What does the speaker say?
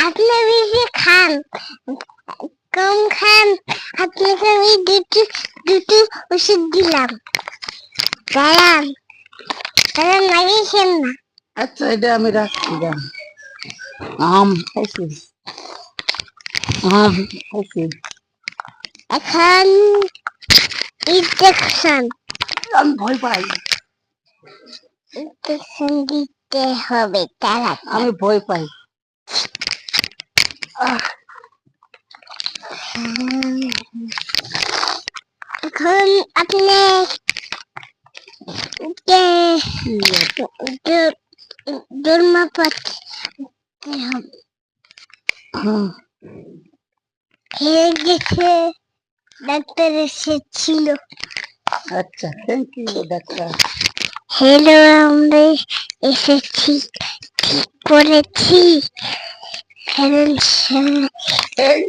আপনি বেশি খান, কম খান। আপনাকে আমি দুটো ওষুধ দিলাম। দাঁড়ান, লাগিয়েছেন না। আচ্ছা, এটা আমি রাখছি। আম খাইছি, আম খাইছি। এখন ইনজেকশন। আমি ভয় পাই। ইনজেকশন দিতে হবে তারা। আমি ভয় পাই। এখন আপনি ধর্মপথ হয়ে গেছে। ডাক্তার এসেছিল। আচ্ছা, থ্যাংক ইউ ডাক্তার। হ্যালো, আমরা এসেছি, ঠিক করেছি।